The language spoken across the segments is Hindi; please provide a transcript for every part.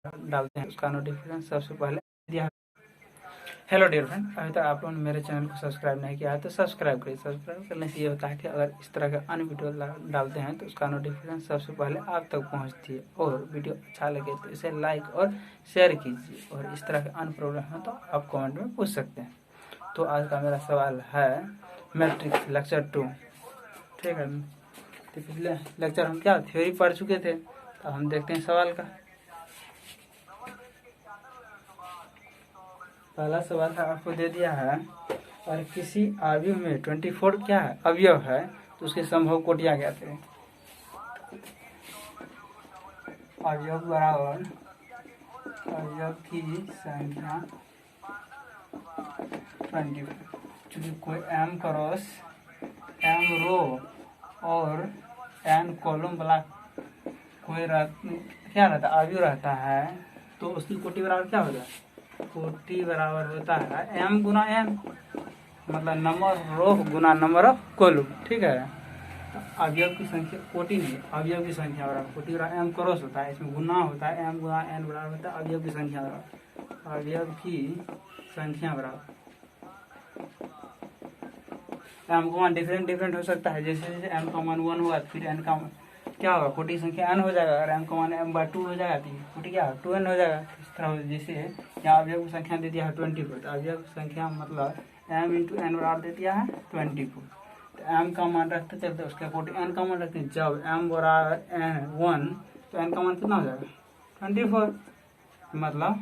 डालते हैं उसका नोटिफिकेशन सबसे पहले दिया। हेलो डियर फ्रेंड, अभी तक आप लोगों ने मेरे चैनल को सब्सक्राइब नहीं किया है तो सब्सक्राइब करिए। सब्सक्राइब करने से ये होता है कि अगर इस तरह के अन्य वीडियो डालते हैं तो उसका नोटिफिकेशन सबसे पहले आप तक पहुंचती है। और वीडियो अच्छा लगे तो इसे लाइक और शेयर कीजिए। और इस तरह के अन्य प्रॉब्लम हो तो आप कमेंट में पूछ सकते हैं। तो आज का मेरा सवाल है मैट्रिक्स लेक्चर 2। ठीक है, तो पिछले लेक्चर हम क्या थ्योरी पढ़ चुके थे, तो हम देखते हैं सवाल का। पहला सवाल है, आपको दे दिया है और किसी अवयव में 24 क्या है अवयव है तो उसके संभव कोटियां कहते हैं। अवयव बराबर अवयव की संख्या 24। चूंकि कोई m क्रॉस m रो और n कॉलम वाला कोई क्या रहता है अवयव रहता है तो उसकी कोटि बराबर क्या होगा। कोटि बराबर होता है m गुना n, मतलब नंबर रो गुना नंबर ऑफ कॉलम। ठीक है, अवयव की संख्या कोटि नहीं, अवयव की संख्या बराबर कोटि बराबर m क्रॉस होता है, इसमें गुना होता है m गुना n बराबर होता है अवयव की संख्या बराबर। अवयव की संख्या बराबर m का मान डिफरेंट हो सकता है। जैसे जैसे m का मान 1 हुआ फिर n का क्या होगा कोटि संख्या n हो जाएगा। अगर m का मान m/2 हो जाएगा तो कोटि क्या 2n हो जाएगा। इस तरह जैसे यहाँ अवयव की संख्या दे दिया है 24, तो अवयव की संख्या मतलब m इंटू n बराबर दे दिया है 24। तो m का मान रखते चलते उसका कोटि n का मान रखते हैं। जब m बराबर 1 तो n का मान कितना हो जाएगा 24, मतलब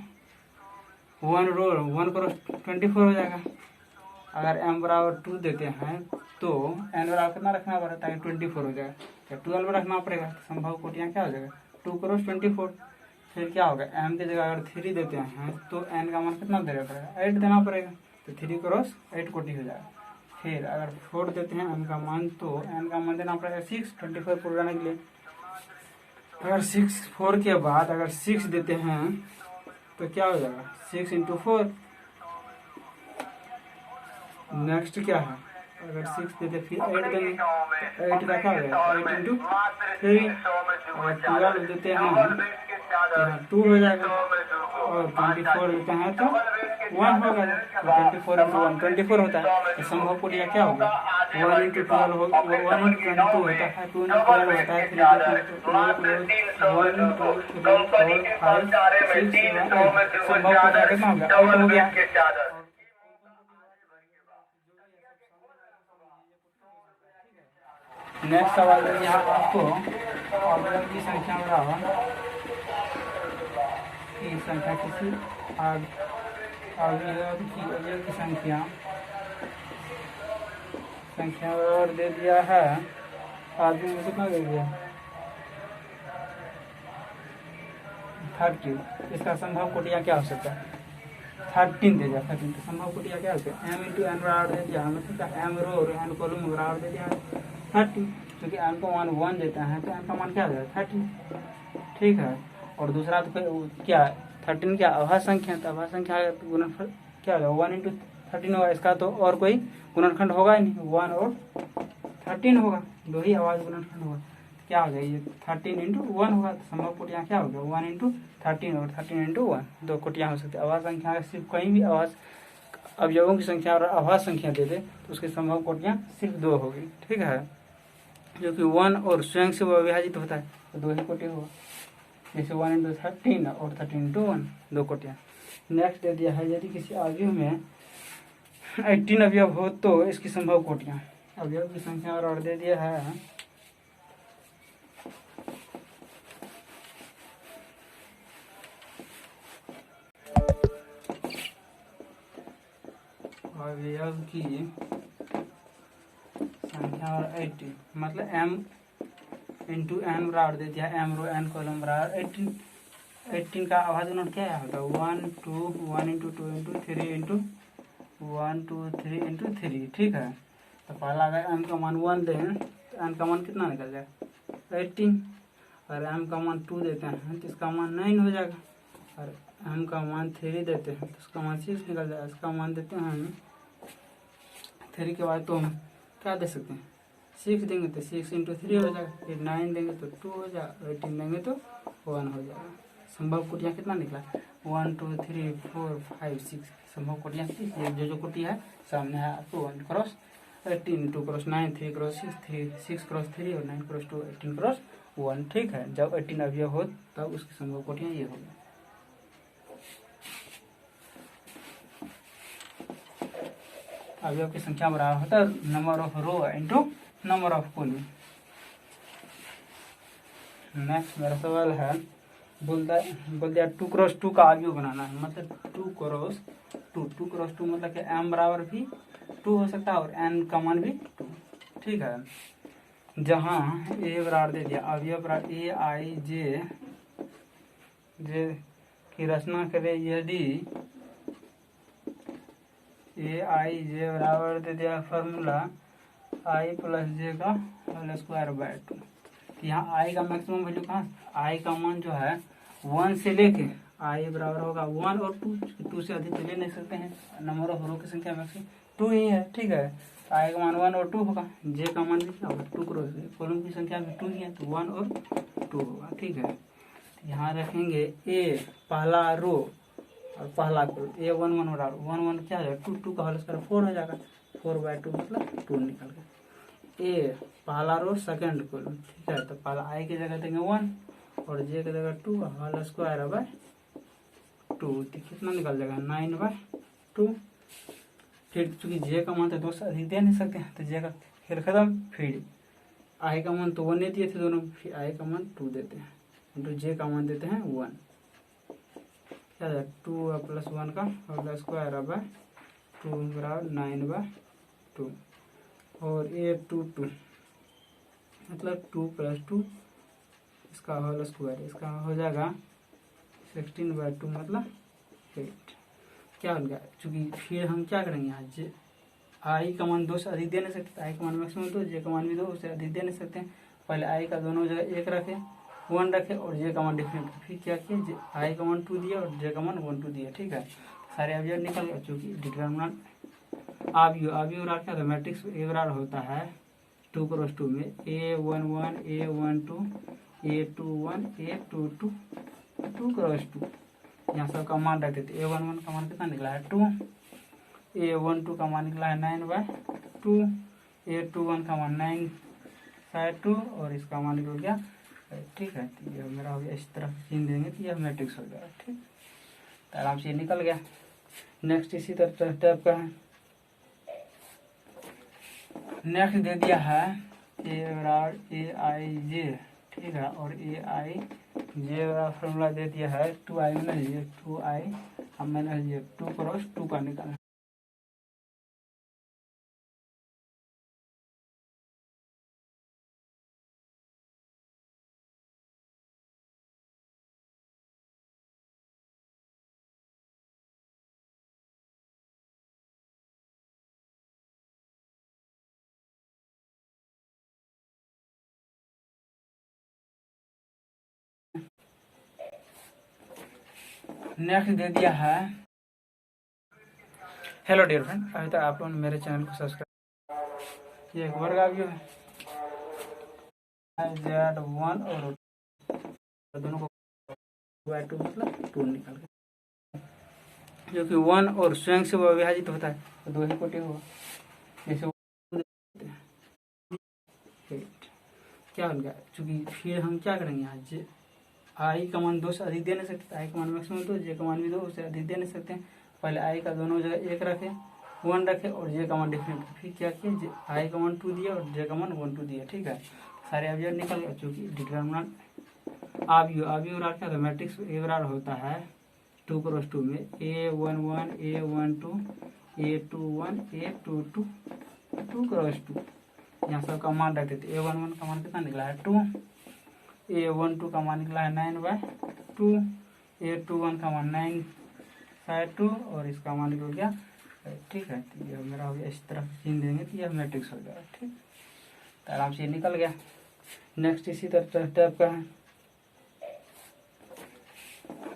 1 रो 1 क्रॉस 24 हो जाएगा। अगर m बराबर 2 देते हैं तो n बराबर कितना रखना पड़ता है 24 हो जाएगा, तो 12 रखना पड़ेगा। तो संभव कोटियाँ क्या हो जाएगा 2 क्रॉस 24। फिर क्या होगा m की जगह अगर 3 देते हैं तो n का मान कितना देना पड़ेगा 8 देना पड़ेगा, तो 3 क्रॉस 8 कोटि हो जाएगा। फिर अगर 4 देते हैं m का मान तो n का मान देना पड़ेगा 6 24 पूरा करने के लिए। अगर 4 के बाद अगर 6 देते हैं तो क्या हो जाएगा 6 इंटू 4। नेक्स्ट क्या है अगर 6 देते फिर 8 देंगे तो 8 का क्या हो जाएगा 8 इंटू 3। और 12 देते हैं तो यहाँ 2 हो जाएगा और 24 देते हैं तो 1 होगा। तो 24 इंटू 1 24 होता है। तो संभव कोटियाँ क्या होगा 1 इंटू 12 हो 1 इंटू 22 होता है, 2 इंटू 12 होता है, 3 1 2 3 4 5 6 संभव कोटियाँ कितना होगा 8 हो गया। नेक्स्ट सवाल है यहाँ आपको अवयव की संख्या बराबर की संख्या किसी अवयव की संख्या बराबर दे दिया है। आदमी में कितना दे दिया 30। इसका संभव कोटियाँ क्या हो सकता है 13 दे दिया 13। तो संभव कोटियाँ क्या होती है m इंटू n बराबर दे दिया, मतलब m रो और n कॉलम बराबर दे दिया 30। क्योंकि m का मान 1 देता है तो n का मान क्या हो जाएगा 30। ठीक है, और दूसरा तो क्या 13 क्या अभाज्य संख्या, तो अभाज्य संख्या गुणनफल क्या होगा 1 इंटू 13 होगा। इसका तो और कोई गुणनखंड होगा ही नहीं, 1 और 13 होगा, दो ही अभाज्य गुणनखंड होगा। क्या हो जाएगा ये 13 इंटू 1 होगा। तो संभव कोटियाँ क्या होगा 1 इंटू 13 और 13 इंटू 1, दो कोटियाँ हो सकती है। अभाज्य संख्या सिर्फ कहीं भी अभाज्य अवयवों की संख्या और अभाज्य संख्या दे दे तो उसकी संभव कोटियाँ सिर्फ 2 होगी। ठीक है, जो कि 1 और स्वयं से वो विभाजित होता है तो 2 ही कोटि होगा। जैसे 1 इंटू 13 और 13 इंटू 1, 2 कोटियाँ। नेक्स्ट दे दिया है यदि किसी अवयव में 18 अवयव हो तो इसकी संभव कोटियाँ। अवयव की संख्या और दे दिया है अवयव की संख्या और 18, मतलब m इंटू n बराबर दे दिया m रो n कॉलम बराबर 18। 18 का अभाज्य गुणन क्या होता है 1 2 1 इंटू 2 इंटू 3 इंटू 1 2 3 इंटू 3। ठीक है, तो पहला अगर m का मान 1 दें तो n का मान कितना निकल जाएगा 18। और m का मान 2 देते हैं तो इसका मान 9 हो जाएगा। और m का मान 3 देते हैं तो इसका मान 6 निकल जाएगा। इसका मान देते हैं 3 के बाद तो हम क्या दे सकते हैं 6 देंगे तो 6 इंटू 3 हो जाएगा, फिर 9 देंगे तो 2 हो जाएगा, 18 देंगे तो 1 हो जाएगा। संभव कोटियाँ कितना निकला, 1 2 3 4 5 6 संभव कोटियाँ ये जो कोटि है सामने है आपको 1 क्रॉस 18 2 क्रॉस 9 3 क्रॉस 6 6 क्रॉस 3 और 9 क्रॉस 2 18 क्रॉस 1। ठीक है, जब 18 अवयव हो तब उसकी संभव कोटियाँ ये होगी। अवयव की संख्या बराबर होता है number of row into number of column. Next मेरा सवाल है, बोल दिया 2 क्रॉस 2 का अवयव बनाना है, मतलब 2 क्रॉस 2 मतलब कि m बराबर भी 2 हो सकता है और n का मान भी 2। ठीक है, जहाँ a बराबर दे दिया अवयव बराबर a i j की रचना करें, यदि a i j बराबर दे दिया फॉर्मूला i प्लस j का होल स्क्वायर बाय 2। यहाँ i का मैक्सिमम वैल्यू कहाँ, i का मान जो है 1 से लेके i बराबर होगा 1 और 2 से अधिक तो ले नहीं सकते हैं, नंबर ऑफ रो की संख्या मैक्सिमम 2 ही है। ठीक है, i का मान 1 और 2 होगा, j का मान भी क्या होगा 2 क्रॉस कॉलम की संख्या भी 2 ही है तो 1 और 2 होगा। ठीक है, यहाँ रखेंगे a पहला रो और पहला कॉलम a 1 1 बराबर 1 1 क्या हो जाएगा 2 2 का होल स्क्वायर 4 हो जाएगा, 4/2 मतलब 2 निकल गया। a पहला रो सेकंड कॉलम, ठीक है, तो पहला i की जगह देंगे 1 और j की जगह 2 होल स्क्वायर बाय 2, तो कितना निकल जाएगा 9/2। फिर चूंकि j का मान तो 2 से अधिक दे नहीं सकते हैं तो j का खेल खत्म, फिर i का मान तो 1 दिए थे दोनों, फिर i का मान 2 देते हैं इंटू j का मान देते हैं 1, क्या है 2 प्लस 1 का होल स्क्वायर बाय 2 बराबर 9/2 और a 2 2 मतलब 2 प्लस 2 इसका होल स्क्वायर, इसका हो जाएगा 16/2 मतलब 8। क्या हो गया, चूंकि फिर हम क्या करेंगे यहाँ i का मान 2 से अधिक दे नहीं सकते, i का मान मैक्सिमम 2, j का मान भी 2 से अधिक दे नहीं सकते हैं। पहले i का दोनों जगह 1 रखे 1 रखे और j का मान डिफरेंट, फिर क्या किए i का मान 2 दिया और j का मान 1 2 दिया। ठीक है, सारे अवयव निकल गए, चूंकि डिटरमिनेंट अवयव क्या था मैट्रिक्स a बराबर होता है 2 क्रॉस 2 में a1 1 a1 2 a2 1 a2 2 2 cross 2, यहाँ सबका मान रखते थे a1 1 का मान कितना निकला है 2, a1 2 का मान निकला है 9/2, a2 1 का मान 9/2 और इसका मान निकल गया। ठीक है, तो ये मेरा हो गया, इस तरह छीन देंगे तो यह मैट्रिक्स हो जाएगा। ठीक, तो आराम से ये निकल गया। नेक्स्ट इसी तरह टाइप का है, नेक्स्ट दे दिया है a बराबर a i j, ठीक है, और a i j बराबर फॉर्मूला दे दिया है 2i minus j 2i minus j 2 cross 2 का निकालना। नेक्स्ट दे दिया है, हेलो डियर फ्रेंड, अभी तक आप लोगों ने मेरे चैनल को सब्सक्राइब, ये एक वर्ग अवयव है z1 और दोनों को 2 मतलब 2 निकल गया, जो कि 1 और स्वयं से वो विभाजित होता है तो 2 ही कोटि हुआ। जैसे क्या हो गया, चूंकि फिर हम क्या करेंगे यहाँ i का मान 2 से अधिक दे नहीं सकते, i का मान मैक्सिमम 2, j का मान भी 2 से अधिक दे नहीं सकते। पहले i का दोनों जगह 1 रखे 1 रखे और j का मान डिफरेंट, फिर क्या किए i का मान 2 दिया और j का मान 1 2 दिया। ठीक है, सारे अवयव निकल गए, चूंकि डिटरमिनेंट अवयव क्या था मैट्रिक्स a बराबर होता है 2 क्रॉस 2 में a1 1 a1 2 a2 1 a2 2 2 cross 2, यहाँ सबका मान रखते थे a1 1 का मान कितना निकला है 2, a1 2 का मान निकला है 9/2, a2 1 का मान 9/2 और इसका मान निकल गया। ठीक है, तो यह मेरा हो गया, इस तरफ छीन देंगे तो यह मैट्रिक्स हो जाएगा। ठीक, तो आराम से निकल गया। नेक्स्ट इसी तरह टाइप का है,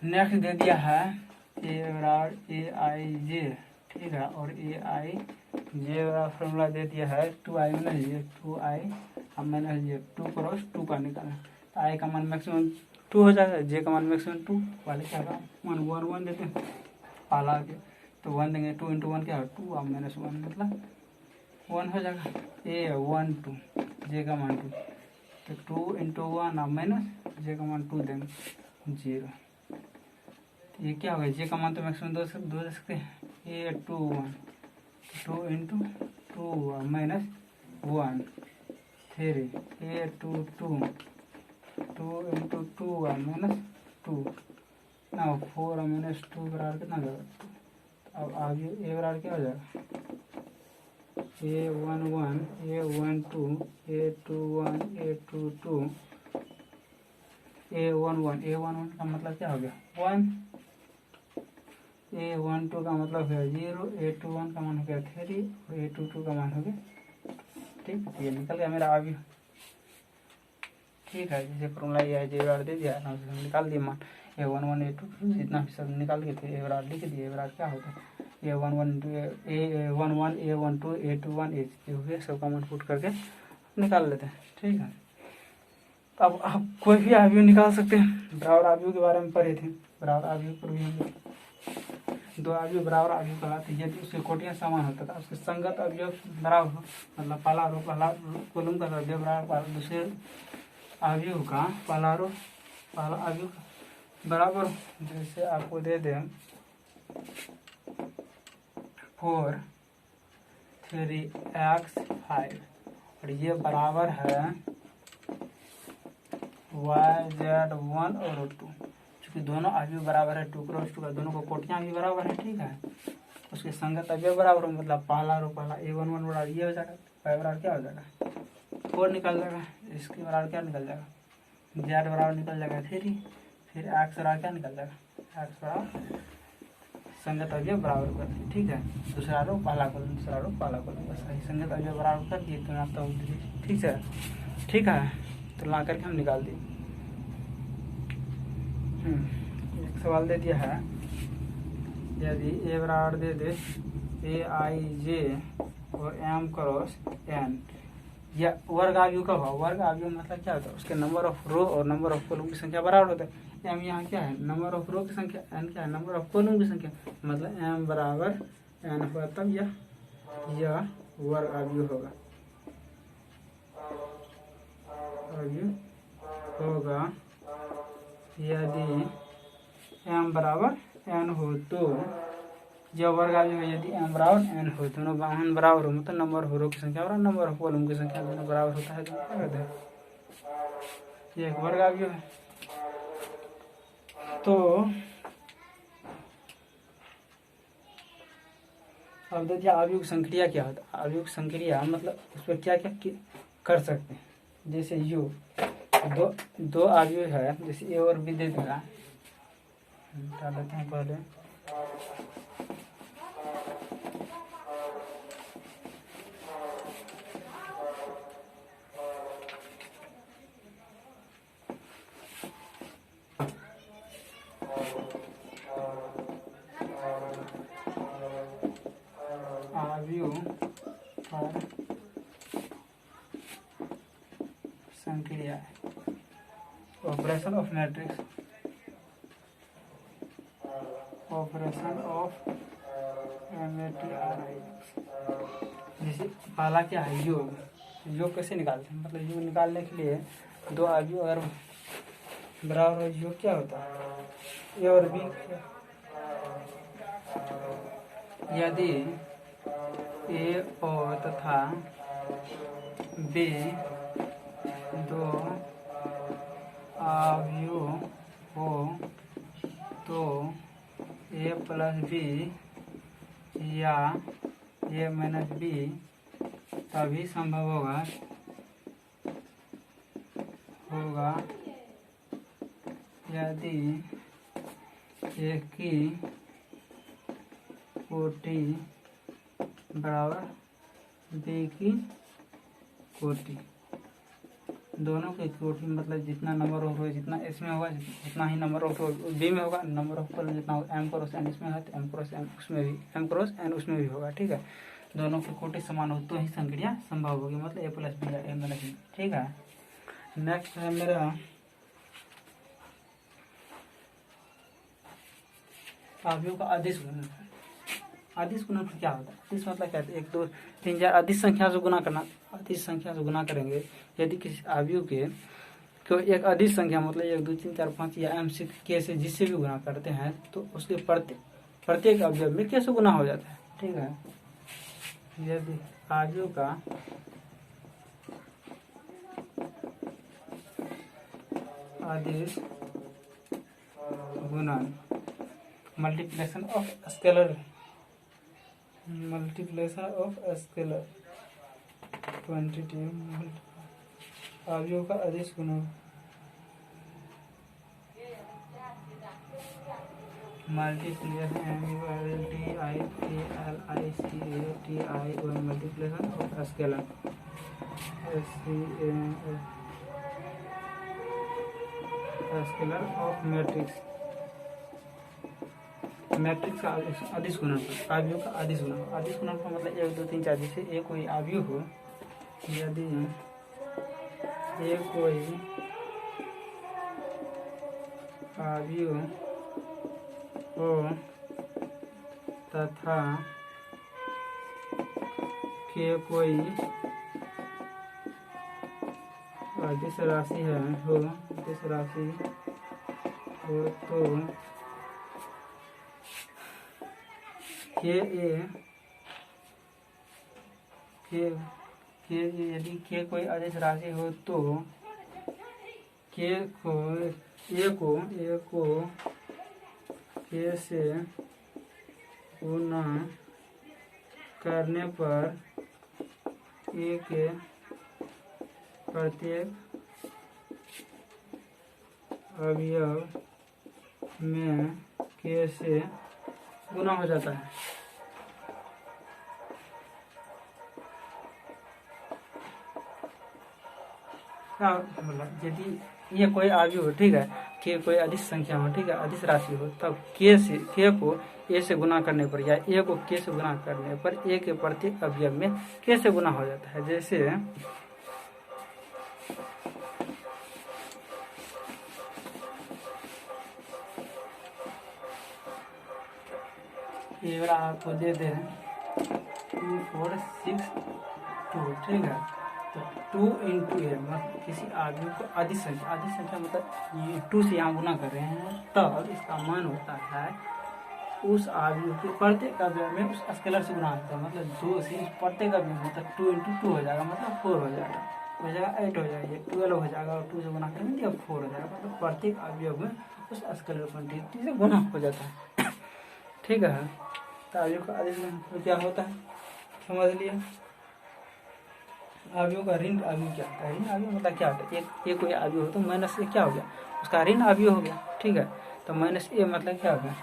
नेक्स्ट दे दिया है a बराबर a i j, ठीक है, और a i j बराबर फॉर्मूला दे दिया है 2i minus j 2i minus j 2 cross 2 का निकालना। आई का मान मैक्सिमम 2 हो जाएगा, जे का मान मैक्सिमम 2 वाले क्या होगा मान 1 देते हैं पाला के, तो 1 देंगे, 2 इंटू 1 क्या होगा 2 और -1 मतलब 1 हो जाएगा। ए 1 2 जे का मान 2, तो 2 इंटू 1 और माइनस जे का मान 2 देंगे 0। ये क्या होगा, जे का मान तो मैक्सिमम 2 दे सकते हैं, ए 2 1, 2 इंटू 2 और -1 3, ए 2 2, 2 इंटू 2 और -2 ना 4 और -2 बराबर कितना होगा 2। अब आगे ए बराबर क्या हो जाएगा, ए 1 1, ए 1 2, ए 2 1, ए 2 2, ए 1 1, ए 1 1 का मतलब क्या हो गया 1, ए 1 2 का मतलब है 0, ए 2 1 का मान हो गया 3 और ए 2 2 का मान हो गया, ठीक है। ये निकल गया मेरा अभी, ठीक है। जैसे फॉर्मूला ये है, जे बराबर दे दिया आराम से निकाल दिए मान, ए 1 1 ए 2 जितना भी सब निकाल के थे ए बराबर लिख दिए, ए बराबर क्या होता है ए 1 1 ए 1 1 ए 1 2 ए 2 1 ए जो भी सबका मान पुट करके निकाल लेते हैं, ठीक है। अब आप कोई भी आव्यूह निकाल सकते हैं। बराबर आव्यूह के बारे में पढ़े थे, बराबर आव्यूह पर भी हम 2 आव्यूह बराबर आव्यूह कहलाते हैं यदि उसकी कोटियाँ समान होता था, उसके संगत अवयव बराबर हो, मतलब पहला कॉलम का अवयव बराबर दूसरे आव्यूह का पहला आव्यूह बराबर। जैसे आपको दे दें 4 3x 5 और ये बराबर है y z 1 और 2, चूँकि दोनों आव्यूह बराबर है 2 क्रॉस 2 का, दोनों को कोटियाँ भी बराबर है, ठीक है। उसके संगत अवयव बराबर हो, मतलब पहला ए 1 1 बराबर ये हो जाएगा, y बराबर क्या हो जाएगा 4 निकल जाएगा, इसके बराबर क्या निकल जाएगा z बराबर निकल जाएगा 3, फिर x बराबर क्या निकल जाएगा x बराबर संगत अवयव बराबर कर दिए, ठीक है। दूसरा रो पहला कॉलम, दूसरा रो पहला कॉलम, बस सही संगत अवयव बराबर कर दिए, तो आप ठीक है, ठीक है। तो ला करके हम निकाल दिए। एक सवाल दे दिया है, यदि ए बराबर दे दे ए आई जे और एम क्रॉस एन, या वर्ग आव्यूह का भाव, वर्ग आव्यूह मतलब क्या होता है उसके नंबर ऑफ रो और नंबर ऑफ कॉलम की संख्या बराबर होता है। एम यहाँ क्या है नंबर ऑफ रो की संख्या, एन क्या है नंबर ऑफ कॉलम की संख्या, मतलब एम बराबर एन होगा तब यह वर्ग आव्यूह होगा, होगा यदि एम बराबर एन हो, तो जब वर्ग आव्यूह है यदि एम बराबर एन हो, दोनों बाहन बराबर हो, मतलब नंबर ऑफ रो की संख्या और नंबर ऑफ कॉलम की संख्या दोनों बराबर होता है, तो क्या कहते हैं ये एक वर्ग आव्यूह है। तो अब देखिए आव्यूह की संक्रिया क्या होता है, आव्यूह की संक्रिया मतलब उस पर क्या क्या कर सकते हैं। जैसे यू दो आव्यूह है, जैसे ए और बी दे देगा, डाल लेते हैं पहले आव्यूह पर संक्रिया, operation of matrix, operation of जैसे पहला क्या है योग, योग कैसे निकालते हैं, मतलब योग निकालने के लिए 2 आव्यूह अगर बराबर हो, योग क्या होता है ए और बी, यदि ए और तथा बी 2 आव्यूह हो तो ए प्लस बी या ए माइनस बी तभी संभव होगा यदि ए की कोटि बराबर बी की कोटि, दोनों की कोटि मतलब जितना नंबर ऑफ रो जितना इसमें होगा उतना ही नंबर ऑफ रो बी में होगा, नंबर ऑफ कॉलम जितना होगा एम क्रॉस एन इसमें है तो एम क्रॉस एन उसमें भी एम क्रॉस एन उसमें भी होगा, ठीक है। दोनों की कोटि समान हो तो ही संक्रिया संभव होगी, मतलब ए प्लस बी या ए माइनस बी, ठीक है। नेक्स्ट है मेरा अवयव का अदिश गुणनफल। अदिश गुणनफल क्या होता है? अदिश मतलब क्या है? 1 2 3 4 अदिश संख्या से गुना करना। अदिश संख्या से गुना करेंगे यदि किसी अवयव के तो एक अदिश संख्या मतलब 1 2 3 4 5 या m से k से जिससे भी गुना करते हैं तो उसके प्रत्येक अवयव में कैसे गुना हो जाता है। ठीक है, यदि अवयव का अदिश गुणन मल्टीप्लिकेशन ऑफ स्केलर क्वांटिटी अवयव का अदिश गुणन multiplication multiplication of scalar scalar of matrix का अदिश गुणनफल। अवयव का अदिश गुणनफल। अदिश गुणनफल मतलब 1 2 3 4 जैसे एक कोई अवयव हो, यदि एक कोई अवयव हो तथा के कोई अदिश राशि हो तो यदि के कोई अदिश राशि हो तो के को के से गुना करने पर ए के प्रत्येक अवयव में के से गुना हो जाता है। क्या मतलब यदि ये कोई अवयव हो, ठीक है, के कोई अदिश संख्या हो, ठीक है, अदिश राशि हो, तब के को ए से गुना करने पर या ए को के से गुना करने पर ए के प्रत्येक अवयव में के से गुना हो जाता है। जैसे ये वाला आपको दे दे 2 4 6 2, ठीक है, तो 2 into a मतलब किसी अवयव को अदिश संख्या मतलब 2 से यहाँ गुना कर रहे हैं तब इसका मान होता है उस अवयव के प्रत्येक अवयव में उस स्केलर से गुना होता है। मतलब 2 से प्रत्येक अवयव मतलब 2 into 2 हो जाएगा, मतलब 4 हो जाएगा, 8 हो जाएगा, ये 12 हो जाएगा और 2 से गुना करेंगे तो 4 हो जाएगा। मतलब प्रत्येक अवयव में उस स्केलर क्वांटिटी से गुना हो जाता है। ठीक है, तो अवयव का अदिश गुणनफल क्या होता है समझ लिया। अवयव का ऋण अवयव क्या होता है? ऋण अवयव मतलब क्या होता है? एक कोई अवयव हो तो माइनस ए क्या हो गया, उसका ऋण अवयव हो गया। ठीक है, तो माइनस ए मतलब क्या हो गया,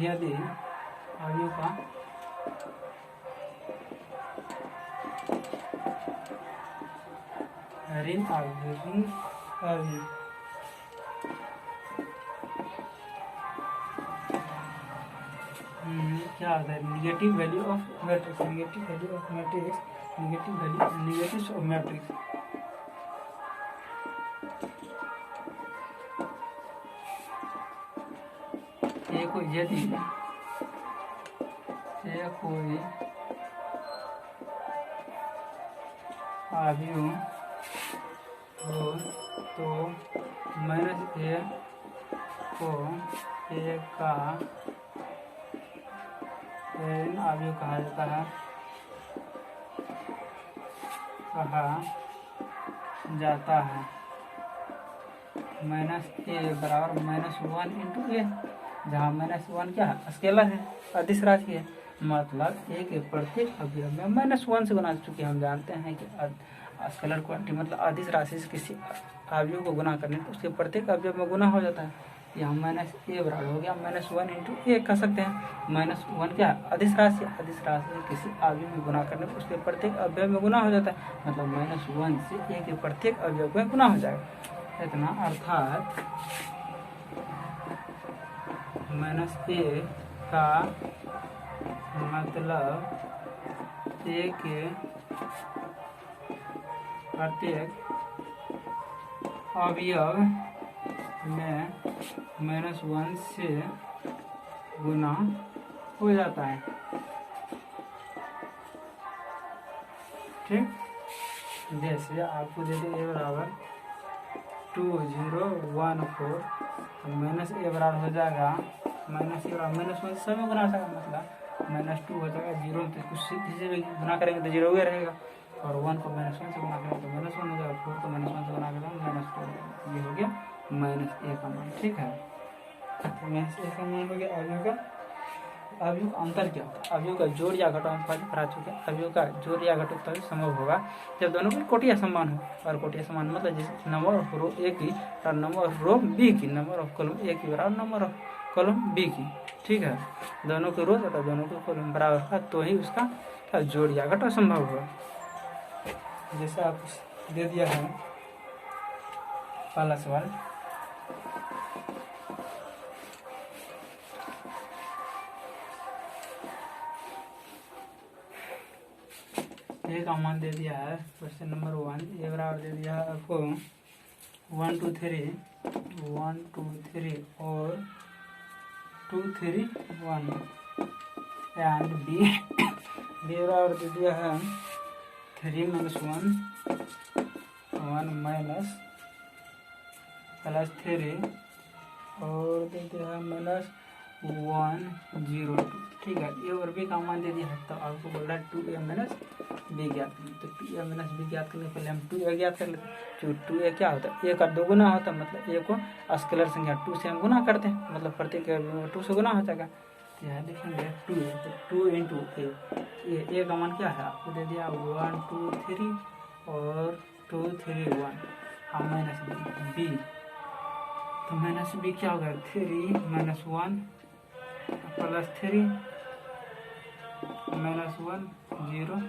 यदि अवयव का ऋण अवयव क्या होता है? Negative value of matrix of matrix. यदि कोई अवयव हो तो माइनस ए को ए का ऋण अवयव कहा जाता है, माइनस ए बराबर -1 into ए, जहाँ -1 क्या है? स्केलर है, अदिश राशि है, मतलब ए के प्रत्येक अवयव में -1 से गुना, चूंकि हम जानते हैं कि स्केलर क्वांटिटी मतलब अदिश राशि से किसी अवयव को गुना करने पर उसके प्रत्येक अवयव में गुना हो जाता है। यहाँ -a बराबर हो गया -1 into a कह सकते हैं। -1 क्या है? अदिश राशि से किसी अवयव में गुना करने पर उसके प्रत्येक अवयव में गुना हो जाता है, मतलब -1 से a के प्रत्येक अवयव में गुना हो जाएगा। इतना अर्थात -a का मतलब a के प्रत्येक अवयव में -1 से गुना हो जाता है। ठीक, जैसे आपको दे दे a बराबर 2014 तो माइनस ए बराबर हो जाएगा माइनस ए बराबर -1 से सब गुना सकता, मतलब -2 हो जाएगा, 0 तो कुछ सीधे गुना करेंगे तो 0 हुए रहेगा, और 1 को -1 से गुना करेंगे तो -1 हो जाएगा, 4 को -1 से गुना करेंगे -4, ये हो गया -a का मान। ठीक है, तो -a का मान हो गया। अवयव का अंतर क्या होता है? अवयव का जोड़ या घटाव हम पढ़ा चुके हैं। अवयव का जोड़ या घटाव तभी संभव होगा जब दोनों की कोटियां समान हो, और कोटियां समान मतलब जैसे नंबर ऑफ रो ए की और नंबर ऑफ रो बी की, नंबर ऑफ कॉलम ए की बराबर नंबर ऑफ कॉलम बी की। ठीक है, दोनों के रो तथा दोनों के कॉलम बराबर है तो ही उसका जोड़ या घटाव संभव होगा। जैसे आप दे दिया है पहला सवाल, ए का मान दे दिया है क्वेश्चन नंबर 1, ए बराबर दे दिया है आपको 1 2 3 और 2 3 1, एंड बी बराबर दे दिया है 3 -1 1 माइनस +3 और दे दिया है -1 0 2। ठीक है, ए और बी का मान दे दिया है, तो आपको बोल रहा है 2a माइनस बी ज्ञात करने। तो 2a माइनस बी ज्ञात करने के पहले हम 2a ज्ञात कर लेते हैं। जो 2a क्या होता है, a का 2 गुना होता है, मतलब a को स्केलर संख्या 2 से हम गुना करते हैं, मतलब प्रत्येक 2 से गुना हो जाएगा। तो यहाँ देखेंगे 2 है तो 2 इंटू a का मान क्या है, आपको दे दिया 1 2 3 और 2 3 1 और माइनस बी, तो माइनस बी क्या होगा 3 -1 +3 -1 0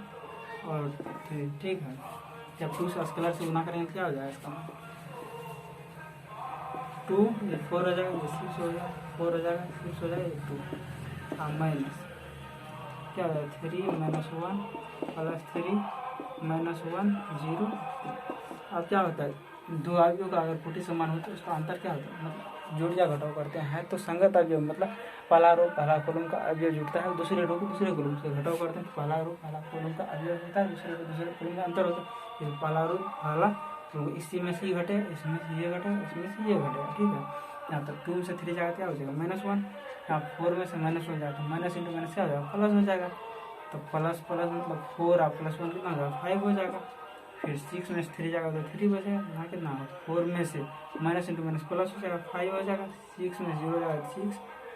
और 3। ठीक है, जब 2 से स्केलर से गुना करेंगे क्या हो जाएगा इसका 2 ये 4 हो जाएगा, 6 हो जाएगा, 4 हो जाएगा, 6 हो जाएगा, 2 और माइनस क्या होगा 3 -1 +3 -1 0। अब क्या होता है, दो अवयवों का अगर कोटि समान हो तो उसका अंतर क्या होता है, मतलब जोड़ या घटाव करते हैं तो संगत अवयव, मतलब पहला रो पहला कॉलम का अवयव जुड़ता है, दूसरे रो को दूसरे कॉलम से घटाव करते हैं, पहला रो पहला कॉलम का अवयव होता है, दूसरे को दूसरे कॉलम का अंतर होता है। पहला रो पहला तो इसी में से ये घटे, इसमें से ये घटे, इसमें से ये घटेगा। ठीक है, यहाँ तक 2 से 3 जाएगा क्या हो जाएगा -1, यहाँ 4 में से -1 जाएगा तो माइनस इंटू माइनस क्या हो जाएगा प्लस हो जाएगा, तो प्लस प्लस मतलब 4 और +1 कितना हो जाएगा 5 हो जाएगा। फिर 6 में से 3 जाएगा तो 3 बचेगा, यहाँ कितना होगा 4 में से माइनस इंटू माइनस प्लस हो जाएगा 5 हो जाएगा, 6 में 0 जाएगा 6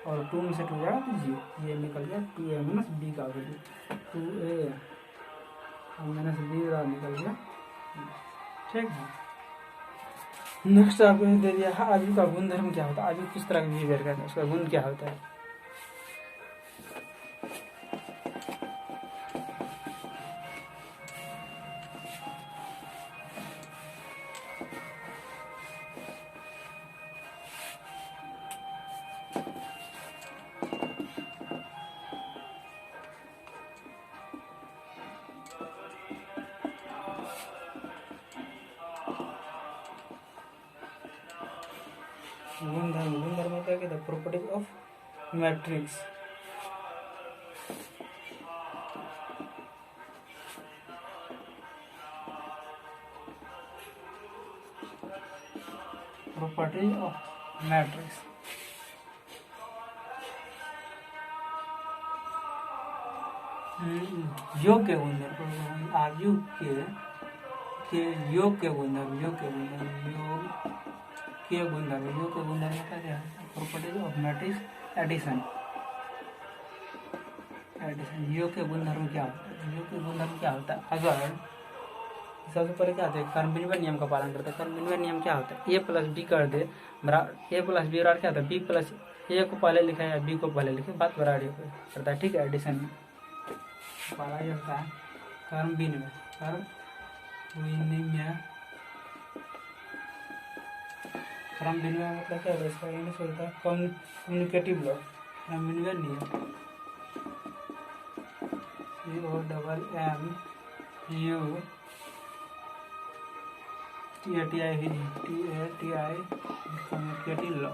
और 2 में से 2 जाएगा तो 0। ये निकल गया 2a माइनस बी का वैल्यू, 2a माइनस बी का निकल गया। ठीक है, नेक्स्ट आपको दे दिया है अवयव का गुणधर्म क्या होता है, अवयव किस तरह का बिहेवियर करता है, उसका गुण क्या होता है। गुणधर्म होता है कि the properties of matrix. Properties of matrix योग के गुणधर्म, आयु के योग के गुणधर्म, योग के गुणधर्म क्या है, प्रॉपर्टीज ऑफ मैट्रिक्स एडिशन। योग के गुणधर्म क्या होता है, योग के गुणधर्म क्या होता है, अगर सबसे पहले क्या होता है कर्मबिन्वय नियम का पालन करते हैं। कर्मबिन्वय नियम क्या होता है, a प्लस बी कर दे a प्लस बी बराबर क्या होता है b प्लस a को पहले लिखा है या b को पहले लिखे बात बराबर करता है। ठीक है, एडिशन में पहला ये होता है कर्मबिन्वय, कर्मबिन्वय मतलब क्या होता है, इसका इंग्लिश होता है कम्युनिकेटिव लॉ, कर्मबिन्वय नियम COMMUNICATIVE TATI विधि, TATI कम्युटेटिव लॉ।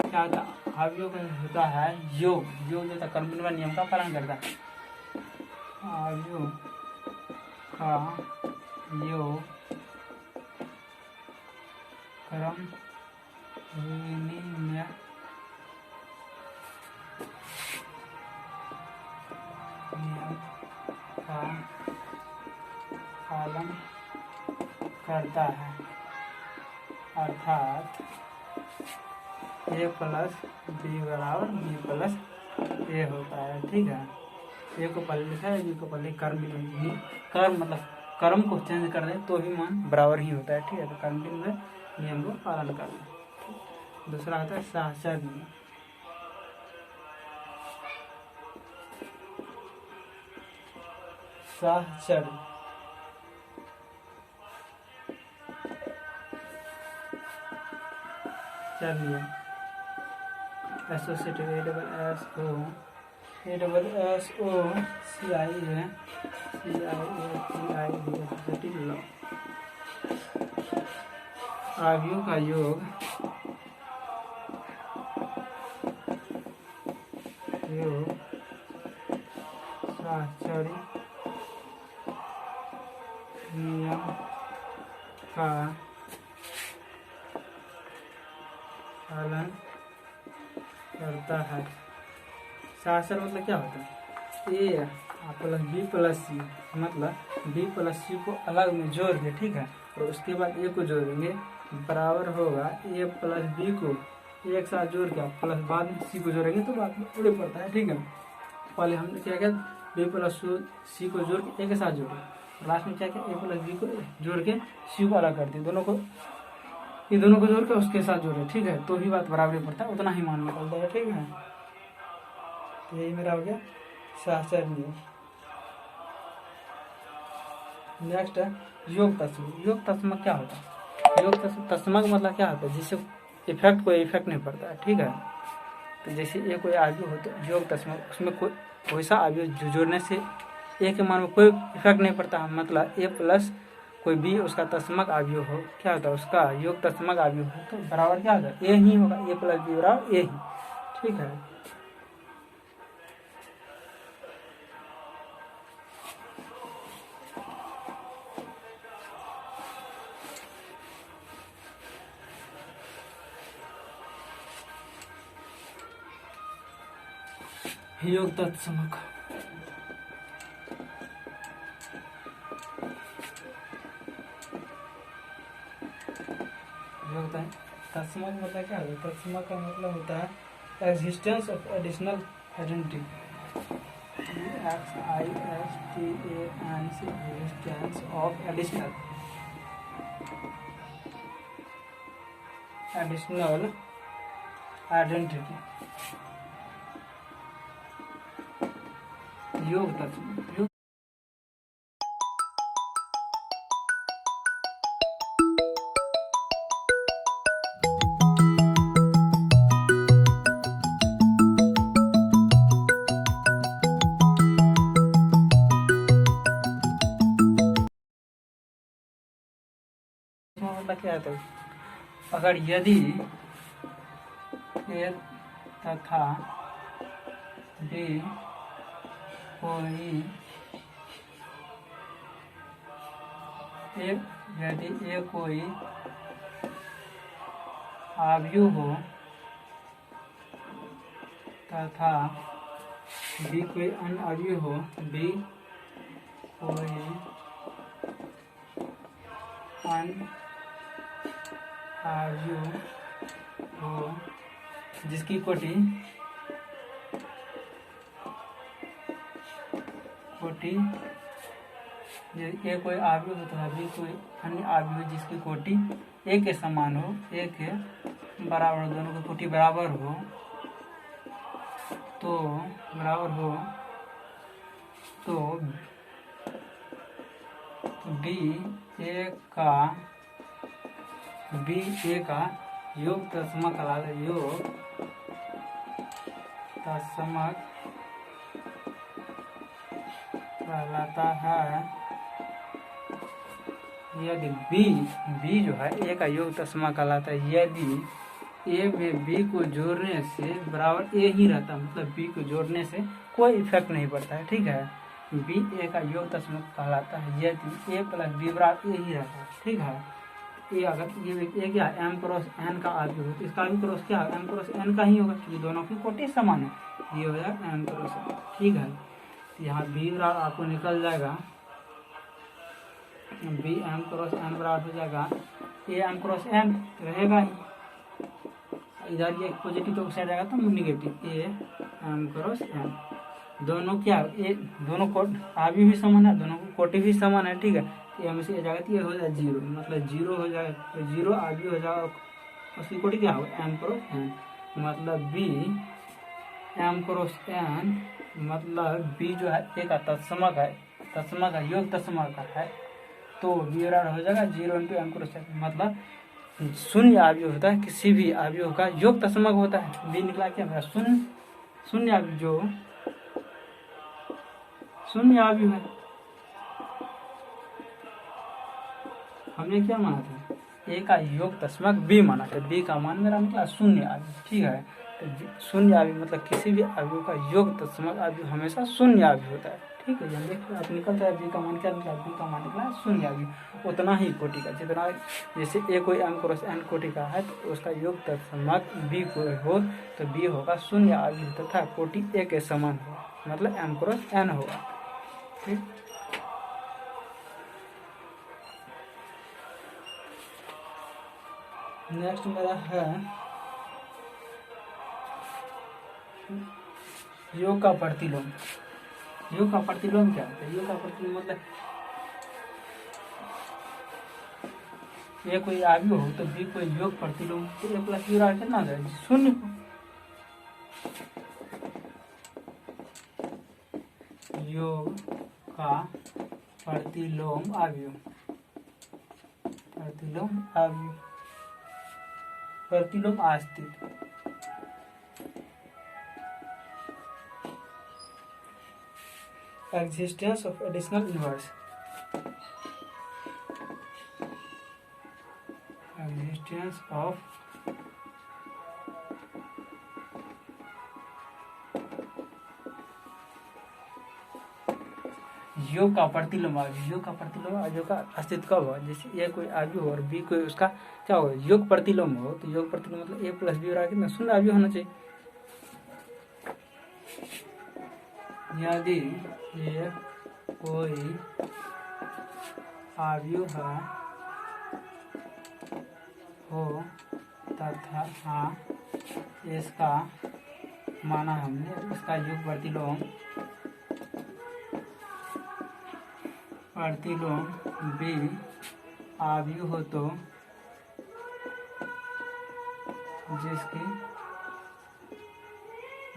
क्या होता अवयव होता है योग, योग जो था कर्मण्य नियम का पालन करता है। अवयव का योग कर्म विनिमय नियम का पालन करता है, अर्थात A प्लस बी बराबर बी प्लस ए होता है। ठीक है, ए को पहले लिखा है, बी को पहले कर्म मतलब कर्म को चेंज कर दें तो भी मान बराबर ही होता है। ठीक है, तो कर्म में नियम को पालन कर दें। दूसरा होता है साहचर्य नियम। साहचर्य नियम एसोसिएटिव एसोसिएटिव लॉ। अवयव का योग साहचर्य नियम का पालन करता है। साहचर्य मतलब क्या होता है, ए प्लस बी प्लस सी, मतलब बी प्लस सी को अलग में जोड़ के, ठीक है, और उसके बाद ए को जोड़ेंगे, बराबर होगा ए प्लस बी को एक साथ जोड़ के प्लस बाद में सी को जोड़ेंगे तो बाद में थोड़ी पड़ता है। ठीक है, पहले हमने क्या किया, बी प्लस सी को जोड़ के ए के साथ जोड़े, लास्ट में क्या किया, ए प्लस बी को जोड़ के सी को अलग कर दिया, दोनों को ये दोनों को जोड़ के उसके साथ जोड़े। ठीक है, तो ही बात बराबरी पड़ता है, उतना ही मान निकलता है। ठीक है, तो यही मेरा हो गया साहचर्य नियम। नेक्स्ट है योग तस्मक। योग तस्मक क्या होता है, योग तस्मक मतलब क्या होता है, जिससे इफेक्ट कोई इफेक्ट नहीं पड़ता है। ठीक है, तो जैसे ये कोई आयु हो तो योग तस्मक, उसमें कोई वैसा आयु जोड़ने से ए के मान में कोई इफेक्ट नहीं पड़ता, मतलब ए प्लस कोई बी उसका तस्मक आयु हो, क्या होता है उसका योग तस्मक आयु हो, तो बराबर क्या होगा, ए ही होगा, ए प्लस बी बराबर ए ही। ठीक है, योग तत्समक। तत्समक मतलब क्या है, तत्समक का मतलब होता है existence of additional identity, existence of additional identity. योग तत्समक क्या है, अगर यदि ए तथा बी कोई यदि ए कोई अवयव हो तथा बी कोई अन्य अवयव हो, बी कोई अन्य अवयव हो जिसकी कोटि ए कोई अवयव होता है, बी कोई अन्य अवयव जिसकी कोटि ए के समान हो, ए के बराबर, दोनों की कोटि बराबर हो, तो बी ए का योग तत्समक कहलाता है यदि बी जो है ए का योग तत्समक कहलाता है यदि ए में बी को जोड़ने से बराबर ए ही रहता है, मतलब बी को जोड़ने से कोई इफेक्ट नहीं पड़ता है। ठीक है, बी ए का योग तत्समक कहलाता है यदि ए प्लस बी बराबर ए ही रहता है। ठीक है, ए अगर ये क्या है एम क्रॉस एन का आगे हो तो इसका भी क्रॉस क्या है एम क्रॉस एन का ही होगा, क्योंकि दोनों की कोटि समान है। ये हो जाएगा एम क्रॉस एन। ठीक है, तो यहाँ बी बराबर आपको निकल जाएगा बी एम क्रॉस एन बराबर हो जाएगा ए एम क्रॉस एन रहेगा ही, इधर ये पॉजिटिव तो साइड जाएगा तो negative A M cross N. दोनों क्या ए दोनों कोट आवी भी समान है, दोनों को कोटि भी समान है। ठीक है, तो एम से जाएगा तो ये हो जाएगा जीरो, मतलब जीरो हो जाएगा, तो जीरो आवी हो जाएगा, उसकी कोटि क्या होगा एम क्रॉस एन, मतलब बी एम क्रॉस एन, मतलब बी जो है ए का तत्समक है योग तत्समक है, तो बी बराबर हो जाएगा zero into M cross N, मतलब शून्य आव्यूह होता है किसी भी आव्यूह का योग तत्समक होता है। बी निकला क्या मेरा शून्य आव्यूह, जो शून्य आव्यूह है। हमने क्या माना था ए का योग तत्समक बी माना था, बी का मान मेरा निकला शून्य आव्यूह। ठीक है, तो शून्य आव्यूह मतलब किसी भी आव्यूह का योग तत्समक आव्यूह हमेशा शून्य आव्यूह होता है। ठीक है, यहाँ देखिए आप निकलता है बी का मान क्या निकला, बी का मान निकला शून्य आव्यूह, उतना ही कोटि का, जितना जैसे ए कोई एम क्रॉस एन कोटि का है तो उसका योग तत्समक बी को हो तो बी होगा शून्य आव्यूह तथा कोटि ए के समान होगा, मतलब एम क्रॉस एन होगा। ठीक, नेक्स्ट मेरा है योग का प्रतिलोम। योग का प्रतिलोम क्या होता है, योग का प्रतिलोम मतलब ए कोई आव्यूह हो तो बी कोई योग प्रतिलोम, तो ए प्लस बी बराबर कितना है शून्य को, योग का प्रतिलोम आव्यूह, प्रतिलोम आस्तिक। Existence of additional inverse, existence of योग का प्रतिलोम आव्यूह, योग का प्रतिलोम आव्यूह का अस्तित्व कब हो, जैसे ए कोई आव्यूह हो और बी कोई उसका क्या हो योग प्रतिलोम हो, तो योग प्रतिलोम मतलब ए प्लस बी बराबर कितना शून्य आव्यूह होना चाहिए। यदि ये कोई आव्यूह हो तथा हाँ इसका माना हमने इसका योग प्रतिलोम बी आव्यूह हो तो जिसकी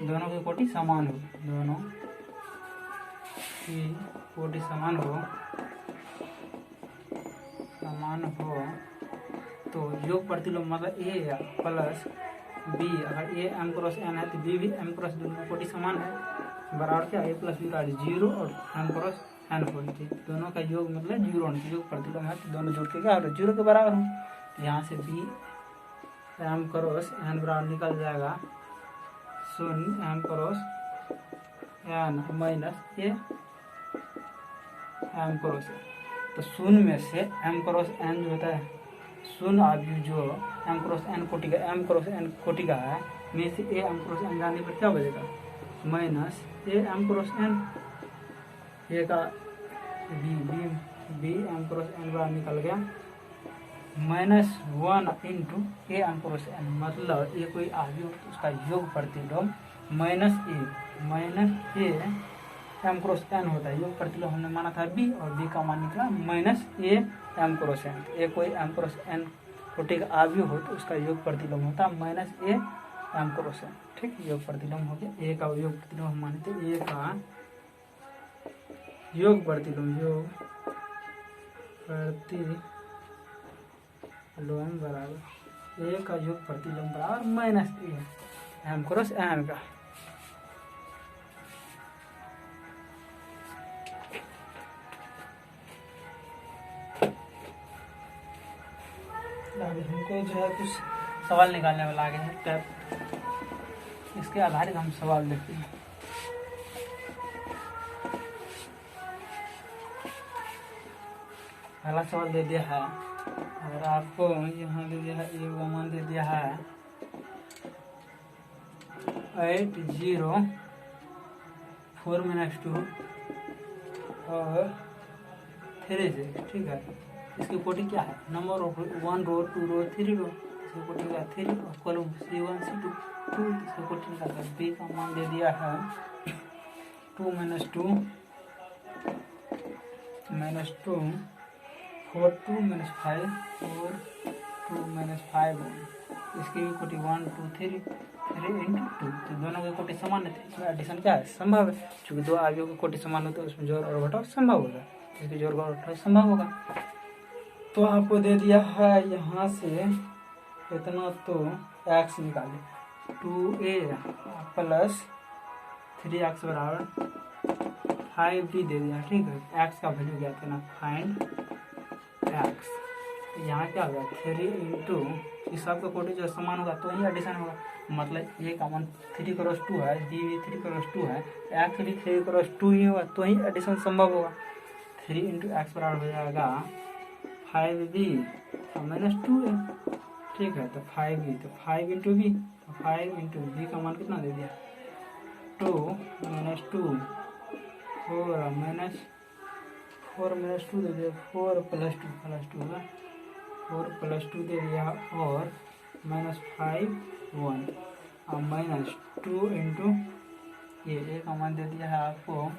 दोनों की कोटि समान हो, दोनों की कोटि समान हो तो योग प्रतिलोम मतलब ए प्लस बी, अगर ए एम क्रॉस एन है तो बी भी एम क्रॉस, दोनों की कोटि समान है, बराबर क्या ए प्लस बी बराबर जीरो और एम क्रॉस एन होनी चाहिए, दोनों का योग मतलब जीरो होना चाहिए, योग प्रतिलोम है तो दोनों जुड़ के क्या हो जीरो के बराबर हो, तो यहाँ से बी एम क्रॉस एन बराबर निकल जाएगा शून्य M cross N minus A M cross N, तो शून्य में से एम क्रॉस एन जो होता है शून्य आव्यूह जो एम क्रॉस एन कोटि का है में से ए एम क्रॉस एन जाने पर क्या बचेगा minus A M cross N, A का बी एम क्रॉस एन बराबर निकल गया -1 into A M cross N, मतलब ए कोई आव्यूह तो उसका योग प्रतिलोम minus A M cross N होता है, योग प्रतिलोम हमने माना था बी और बी का मान निकला minus A M cross N, A कोई एम क्रॉस एन कोटि का आव्यूह हो तो उसका योग प्रतिलोम होता है minus A M cross N. ठीक, योग प्रतिलोम हो गया, ए का योग प्रतिलोम हम मानते ए का योग प्रतिलोम बराबर ए का योग प्रतिलोम बराबर minus A M cross N का। हमको जो है कुछ सवाल निकालने वाला आगे है टैप, इसके आधारित हम सवाल देखते हैं। पहला सवाल दे दिया है और आपको यहाँ दे दिया है ए का मान दे दिया है 804 -2 और 36, ठीक है। इसकी कोटि क्या है, नंबर ऑफ 1 रो 2 रो 3 रो, इसकी कोटि का 3 और कॉलम C1 C2 2, इसकी कोटि निकाल कर बी का मान दे दिया है 2 - 2 -2 4 2 - 5 4 2 - 5 इसकी भी कोटि 1 2 3 3 × 2, तो दोनों की कोटि समान है, इसमें एडिशन क्या है, संभव है। चूंकि दो आवियों की कोटि समान हो तो उसमें जोड़ और घटाव संभव होगा, इसकी जोड़ और घटाव संभव होगा। तो आपको दे दिया है यहाँ से इतना, तो x निकाले 2a + 3x बराबर 5b दे दिया, ठीक है। x का वैल्यू क्या था ना, फाइंड x। तो यहाँ क्या होगा 3 × इस सब का कोटि जो समान होगा तो ही एडिशन होगा, मतलब a का मान 3 × 2 है, b भी 3 × 2 है, x भी 3 × 2 ही होगा तो ही एडिशन संभव होगा। 3 × x बराबर हो जाएगा 5b -2 है, ठीक है। तो 5b, तो 5 × b, तो 5 × b का मान कितना दे दिया 2 - 2 4 - 2 दे दिया, 4 + 2 है, 4 + 2 दे दिया और -5 1 और -2 × ये का मान दे दिया है आपको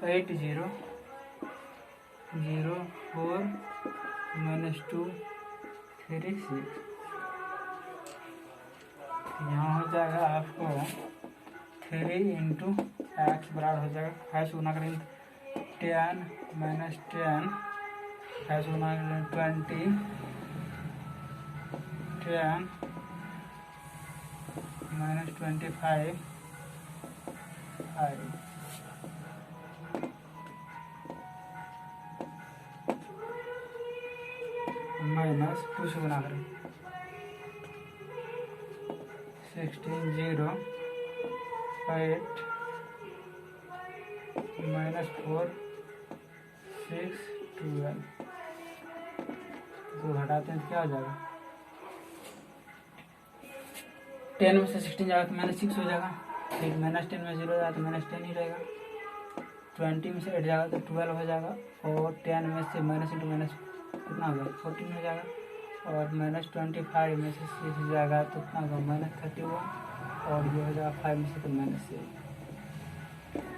8004 -2 36। यहाँ हो जाएगा आपको 3 × x बराबर हो जाएगा 5 गुना करेंगे 10 - 10 5 गुना 20 10 - 25 -2 से गुना करें 16 0 8 -4 6 12, तो घटाते हैं तो क्या हो जाएगा, 10 में से 16 जाएगा तो -6 हो जाएगा, फिर -10 में 0 जाएगा तो -10 ही रहेगा, 20 में से 8 जाएगा तो 12 हो जाएगा, और 10 में से माइनस इंटू माइनस कितना होगा 14 हो जाएगा, और -25 में से 6 जाएगा तो कितना होगा -31, और ये हो जाएगा 5 में से तो -6।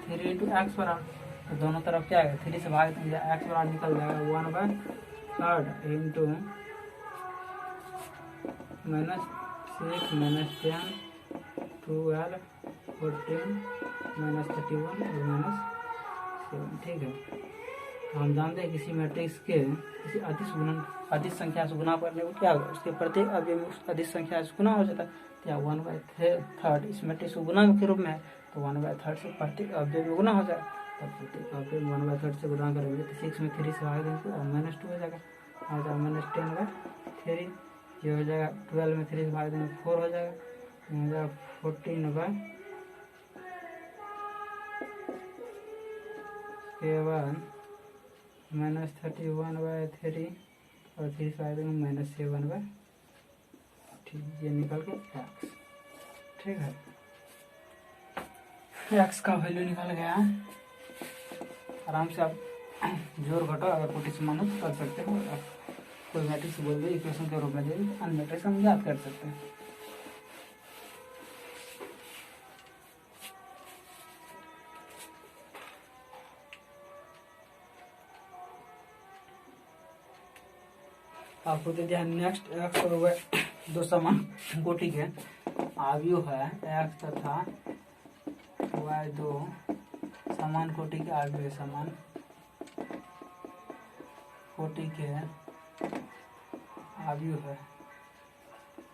3 × x बराबर, तो दोनों तरफ क्या है 3 से भाग देंगे, x बराबर निकल जाएगा 1/3 × -6 - 10 12 14 -31 और -7, ठीक है। तो हम जानते हैं किसी मैट्रिक्स के किसी अधिक संख्या से गुना करने को क्या होगा, उसके प्रत्येक अवयव में उस अधिक संख्या से गुना हो जाता है, या 1/3 इस मैट्रिक्स को गुना के रूप में है, तो 1/3 से प्रत्येक अवयव में गुना हो जाएगा, तब प्रत्येक अवयव में 1/3 से गुना करेंगे तो 6 में 3 से भाग देंगे और -2 हो जाएगा, हो जाएगा -10/3, ये हो जाएगा 12 में 3 से भाग देंगे 4 हो जाएगा, हो जाएगा 14/, के बाद -31/3 और 3 से भाग देंगे -7/, ठीक, ये निकल के x, ठीक है। x का वैल्यू निकल गया, आराम से आप जोड़ घटाओ अगर कोटि समान हो तो कर सकते हो, कोई मैट्रिक्स बोल दे इक्वेशन के रूप में दे अन्य मैट्रिक्स हम याद कर सकते हैं। आपको दे दिया नेक्स्ट x और y दो समान कोटि के आव्यूह है, x तथा y दो समान कोटि के आव्यूह, समान कोटि के आव्यूह है,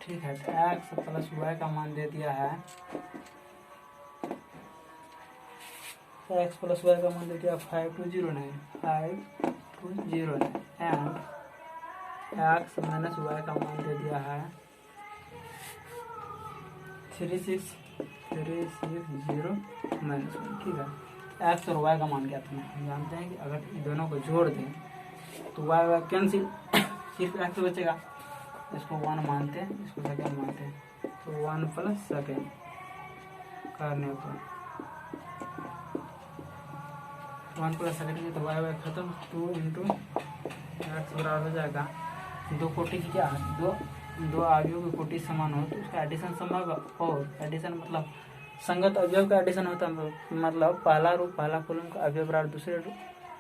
ठीक है, तो एक्स प्लस वाई का मान दे दिया है, एक्स प्लस वाई का मान दे दिया 5209 एंड एक्स माइनस वाई का मान दे दिया है 3630 माइनस 1। ठीक है, एक्स और वाई का मान क्या था, हम जानते हैं कि अगर इन दोनों को जोड़ दें तो वाई वाई कैंसिल, सिर्फ एक्स बचेगा। इसको 1 मानते हैं, इसको सेकेंड मानते हैं, तो 1 प्लस सेकेंड करने पर 1 प्लस सेकेंड, तो वाई वाई खत्म। 2 इंटू एक्स बराबर हो जाएगा, दो कोटि की क्या, दो अवयव की कोटि समान हो तो उसका एडिशन संभव है। और एडिशन मतलब संगत अवयव का एडिशन होता है, मतलब पहला रो पहला कॉलम का अवयव बराबर दूसरे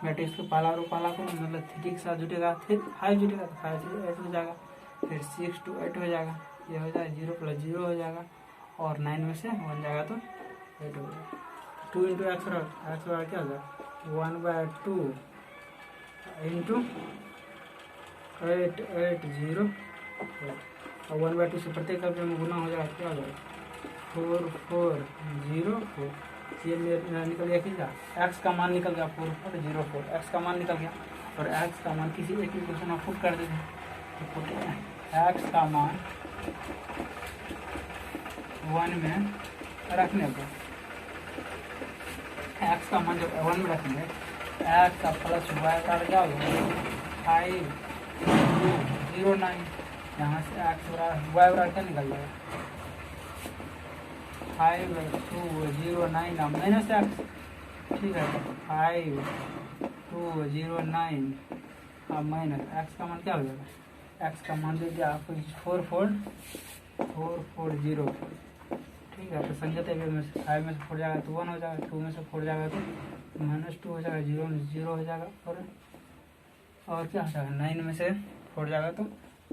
मैट्रिक्स का पहला रो पहला कॉलम, मतलब 3 के साथ जुटेगा, फिर 5 जुटेगा तो 5 से 8 हो जाएगा, फिर 6 to 8 हो जाएगा, ये हो जाएगा 0 प्लस 0 हो जाएगा, और 9 में से 1 जाएगा तो 8 हो जाएगा। 2 इंटू एक्स बराबर क्या हो जाएगा 1/2 इंटू 8808 और 1/2 से प्रत्येक अवयव में गुना हो जाएगा, क्या हो जाएगा 4404। ये मेरा निकल गया कितना, एक्स का मान निकल गया 4404, एक्स का मान निकल गया। और एक्स का मान किसी एक इक्वेशन में पुट कर देते हैं, तो पुट एक्स का मान 1 में रखने पर, एक्स का मान जब 1 में रखेंगे, एक्स का प्लस वाई का क्या होगा 5209, यहाँ से एक्स वाई बराबर क्या निकल जाएगा 5209 माइनस एक्स। ठीक है, 5209 माइनस एक्स का मान क्या हो जाएगा, एक्स का मान दे दिया आपको 4404। ठीक है, तो संख्या में से 5 में से 4 जाएगा तो 1 हो जाएगा, 2 में से 4 जाएगा तो -2 हो जाएगा, 0 में से 0 हो जाएगा, और क्या हो जाएगा 9 में से 4 जाएगा तो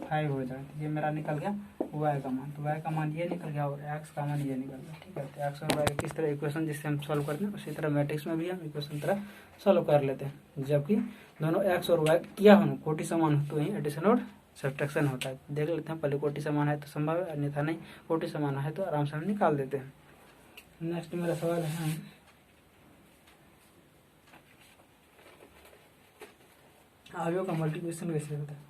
5 हो जाएगा। ये मेरा निकल गया वाई का मान, तो वाई का मान ये निकल गया और एक्स का मान ये निकल गया। ठीक है, तो एक्स और वाई किस तरह इक्वेशन जिससे हम सॉल्व करते हैं उसी तरह मैट्रिक्स में भी हम इक्वेशन तरह सॉल्व कर लेते हैं। जबकि दोनों एक्स और वाई क्या हो कोटि समान हो तो ही एडिशन और सब्ट्रैक्शन होता है। देख लेते हैं, पहले कोटि समान है तो संभव है, अन्यथा नहीं, कोटि समान है तो आराम से हम निकाल देते हैं। नेक्स्ट मेरा सवाल है, अवयव का मल्टीप्लिकेशन कैसे होता है।